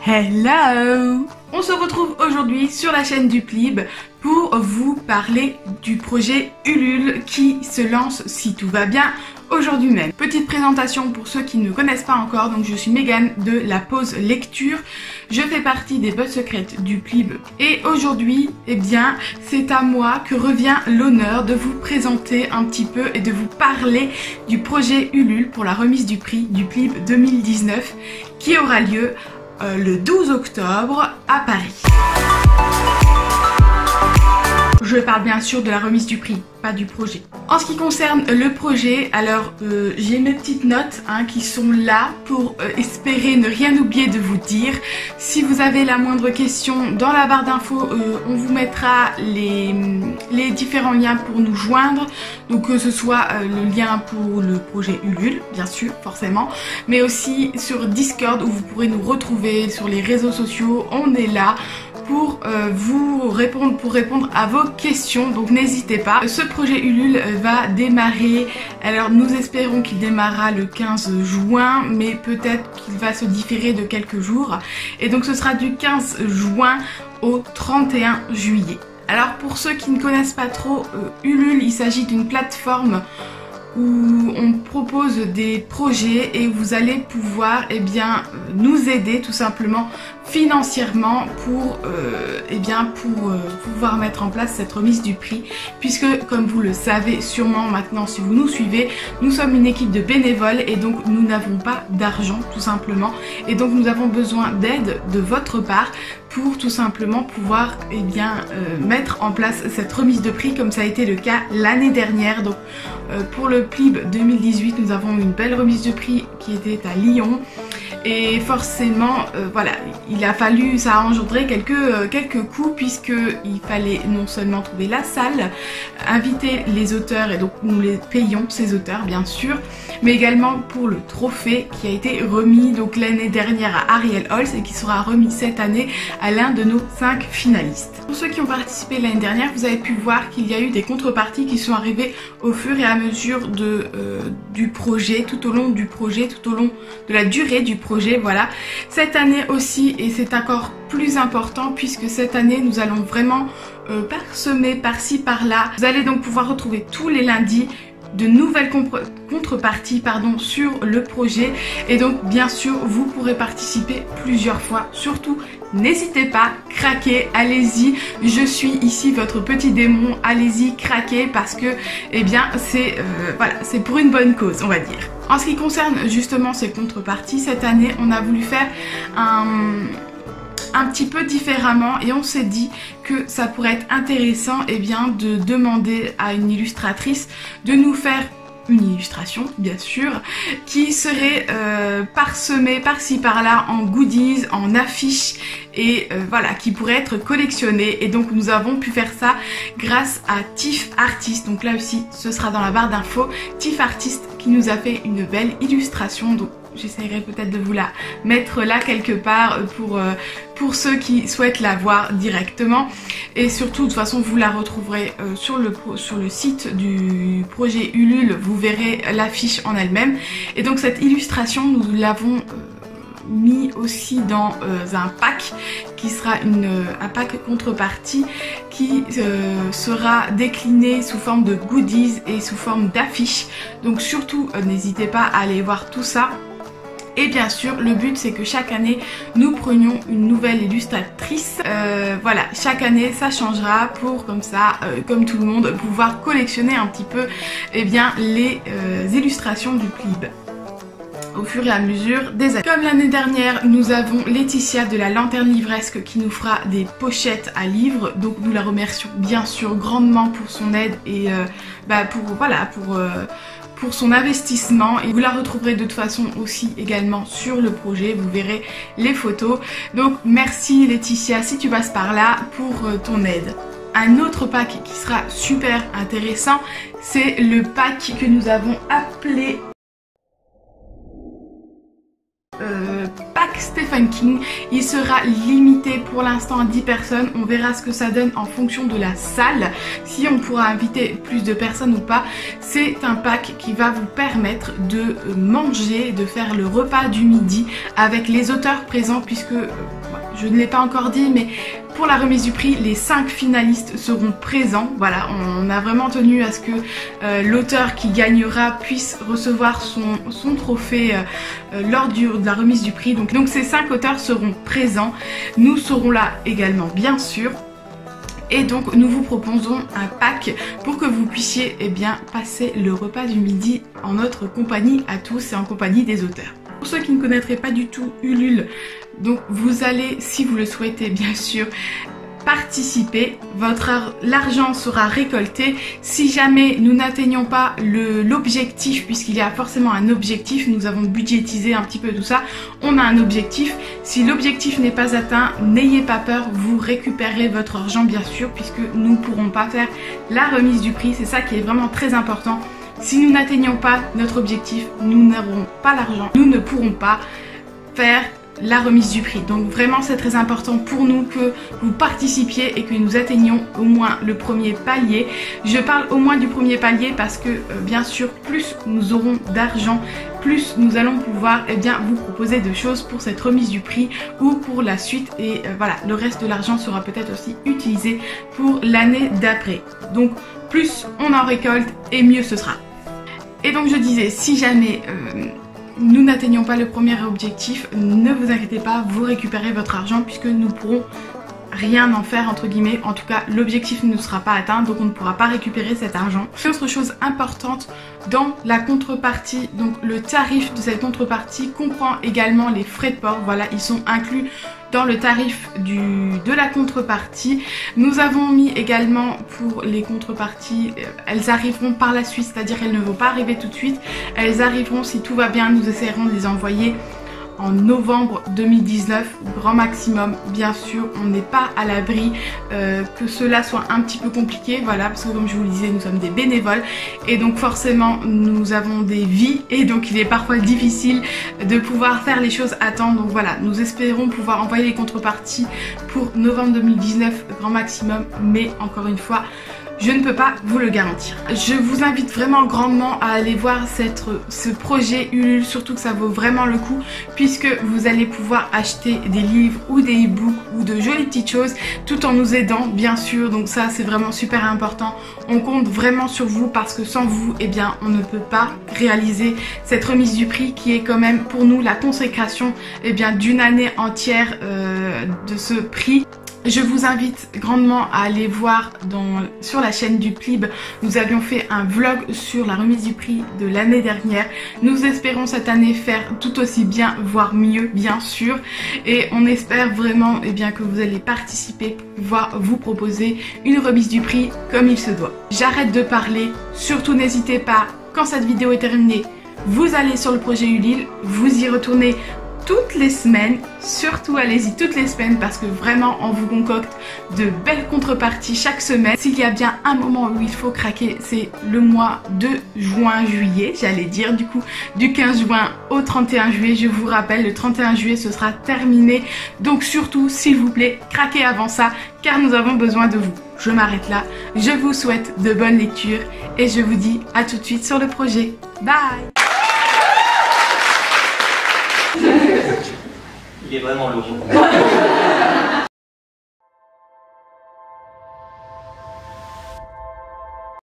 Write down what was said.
Hello! On se retrouve aujourd'hui sur la chaîne du Plib pour vous parler du projet Ulule qui se lance, si tout va bien, aujourd'hui même. Petite présentation pour ceux qui ne connaissent pas encore, donc je suis Megan de la pause lecture. Je fais partie des boss secrètes du Plib et aujourd'hui, eh bien, c'est à moi que revient l'honneur de vous présenter un petit peu et de vous parler du projet Ulule pour la remise du prix du Plib 2019 qui aura lieu le 12 octobre à Paris. Je parle bien sûr de la remise du prix, pas du projet. En ce qui concerne le projet, alors j'ai mes petites notes qui sont là pour espérer ne rien oublier de vous dire. Si vous avez la moindre question, dans la barre d'infos, on vous mettra les différents liens pour nous joindre. Donc que ce soit le lien pour le projet Ulule, bien sûr, forcément, mais aussi sur Discord où vous pourrez nous retrouver sur les réseaux sociaux. On est là pour vous répondre à vos questions, donc n'hésitez pas. Ce projet Ulule va démarrer, alors nous espérons qu'il démarrera le 15 juin, mais peut-être qu'il va se différer de quelques jours, et donc ce sera du 15 juin au 31 juillet. Alors pour ceux qui ne connaissent pas trop Ulule, il s'agit d'une plateforme où on propose des projets et vous allez pouvoir nous aider tout simplement financièrement pour pouvoir mettre en place cette remise du prix, puisque comme vous le savez sûrement maintenant si vous nous suivez, nous sommes une équipe de bénévoles et donc nous n'avons pas d'argent tout simplement, et donc nous avons besoin d'aide de votre part pour tout simplement pouvoir mettre en place cette remise de prix comme ça a été le cas l'année dernière. Donc pour le Plib 2018 nous avons une belle remise de prix qui était à Lyon, et forcément voilà, il a fallu, ça a engendré quelques coûts, puisque il fallait non seulement trouver la salle, inviter les auteurs, et donc nous les payons ces auteurs bien sûr, mais également pour le trophée qui a été remis donc l'année dernière à Ariel Holz et qui sera remis cette année à l'un de nos 5 finalistes. Pour ceux qui ont participé l'année dernière, vous avez pu voir qu'il y a eu des contreparties qui sont arrivées au fur et à mesure du projet, tout au long du projet, tout au long de la durée du projet, voilà. Cette année aussi, et c'est encore plus important puisque cette année nous allons vraiment parsemer par-ci par-là. Vous allez donc pouvoir retrouver tous les lundis de nouvelles contreparties sur le projet, et donc bien sûr vous pourrez participer plusieurs fois. Surtout n'hésitez pas, craquez, allez-y, je suis ici votre petit démon, allez-y, craquez, parce que c'est pour une bonne cause, on va dire. En ce qui concerne justement ces contreparties, cette année on a voulu faire un petit peu différemment, et on s'est dit que ça pourrait être intéressant de demander à une illustratrice de nous faire une illustration bien sûr qui serait parsemée par-ci par-là en goodies, en affiches, et voilà, qui pourrait être collectionnée. Et donc nous avons pu faire ça grâce à Tiff Artist. Donc là aussi ce sera dans la barre d'infos, Tiff Artist qui nous a fait une belle illustration. Donc j'essaierai peut-être de vous la mettre là quelque part pour ceux qui souhaitent la voir directement, et surtout de toute façon vous la retrouverez sur le site du projet Ulule, vous verrez l'affiche en elle-même. Et donc cette illustration nous l'avons mis aussi dans un pack qui sera un pack contrepartie qui sera décliné sous forme de goodies et sous forme d'affiches. Donc surtout n'hésitez pas à aller voir tout ça. Et bien sûr le but c'est que chaque année nous prenions une nouvelle illustratrice, voilà, chaque année ça changera pour comme ça, comme tout le monde, pouvoir collectionner un petit peu les illustrations du Plib au fur et à mesure des années. Comme l'année dernière, nous avons Laetitia de la Lanterne Livresque qui nous fera des pochettes à livres, donc nous la remercions bien sûr grandement pour son aide et pour son investissement, et vous la retrouverez de toute façon aussi également sur le projet, vous verrez les photos. Donc merci Laetitia si tu passes par là pour ton aide. Un autre pack qui sera super intéressant, c'est le pack que nous avons appelé pack Stephen King. Il sera limité pour l'instant à 10 personnes. On verra ce que ça donne en fonction de la salle, si on pourra inviter plus de personnes ou pas. C'est un pack qui va vous permettre de manger, de faire le repas du midi avec les auteurs présents, puisque je ne l'ai pas encore dit, mais pour la remise du prix, les 5 finalistes seront présents. Voilà, on a vraiment tenu à ce que l'auteur qui gagnera puisse recevoir son trophée lors de la remise du prix. Donc ces 5 auteurs seront présents. Nous serons là également, bien sûr. Et donc nous vous proposons un pack pour que vous puissiez passer le repas du midi en notre compagnie à tous et en compagnie des auteurs. Pour ceux qui ne connaîtraient pas du tout Ulule, donc vous allez, si vous le souhaitez bien sûr, participer. L'argent sera récolté. Si jamais nous n'atteignons pas l'objectif, puisqu'il y a forcément un objectif, nous avons budgétisé un petit peu tout ça, on a un objectif. Si l'objectif n'est pas atteint, n'ayez pas peur, vous récupérez votre argent bien sûr, puisque nous ne pourrons pas faire la remise du prix. C'est ça qui est vraiment très important. Si nous n'atteignons pas notre objectif, nous n'aurons pas l'argent, nous ne pourrons pas faire la remise du prix. Donc vraiment c'est très important pour nous que vous participiez et que nous atteignions au moins le premier palier. Je parle au moins du premier palier parce que bien sûr plus nous aurons d'argent, plus nous allons pouvoir vous proposer de choses pour cette remise du prix ou pour la suite, et voilà, le reste de l'argent sera peut-être aussi utilisé pour l'année d'après. Donc plus on en récolte et mieux ce sera. Et donc je disais, si jamais nous n'atteignons pas le premier objectif, ne vous inquiétez pas, vous récupérez votre argent puisque nous pourrons rien en faire entre guillemets. En tout cas l'objectif ne sera pas atteint, donc on ne pourra pas récupérer cet argent. Autre chose importante dans la contrepartie, donc le tarif de cette contrepartie comprend également les frais de port. Voilà, ils sont inclus dans le tarif de la contrepartie. Nous avons mis également pour les contreparties, elles arriveront par la suite, c'est-à-dire qu'elles ne vont pas arriver tout de suite, elles arriveront si tout va bien. Nous essaierons de les envoyer en novembre 2019, grand maximum. Bien sûr, on n'est pas à l'abri que cela soit un petit peu compliqué, voilà, parce que comme je vous le disais, nous sommes des bénévoles et donc forcément nous avons des vies et donc il est parfois difficile de pouvoir faire les choses à temps. Donc voilà, nous espérons pouvoir envoyer les contreparties pour novembre 2019, grand maximum, mais encore une fois, je ne peux pas vous le garantir. Je vous invite vraiment grandement à aller voir ce projet Ulule, surtout que ça vaut vraiment le coup puisque vous allez pouvoir acheter des livres ou des e-books ou de jolies petites choses tout en nous aidant bien sûr. Donc ça c'est vraiment super important. On compte vraiment sur vous parce que sans vous, on ne peut pas réaliser cette remise du prix qui est quand même pour nous la consécration d'une année entière de ce prix. Je vous invite grandement à aller voir sur la chaîne du PLIB. Nous avions fait un vlog sur la remise du prix de l'année dernière. Nous espérons cette année faire tout aussi bien, voire mieux bien sûr. Et on espère vraiment que vous allez participer pour pouvoir vous proposer une remise du prix comme il se doit. J'arrête de parler, surtout n'hésitez pas, quand cette vidéo est terminée, vous allez sur le projet Ulule, vous y retournez toutes les semaines, surtout allez-y toutes les semaines parce que vraiment on vous concocte de belles contreparties chaque semaine. S'il y a bien un moment où il faut craquer, c'est le mois de juin-juillet, j'allais dire, du coup du 15 juin au 31 juillet. Je vous rappelle, le 31 juillet ce sera terminé, donc surtout s'il vous plaît craquez avant ça car nous avons besoin de vous. Je m'arrête là, je vous souhaite de bonnes lectures et je vous dis à tout de suite sur le projet. Bye. Il est vraiment lourd.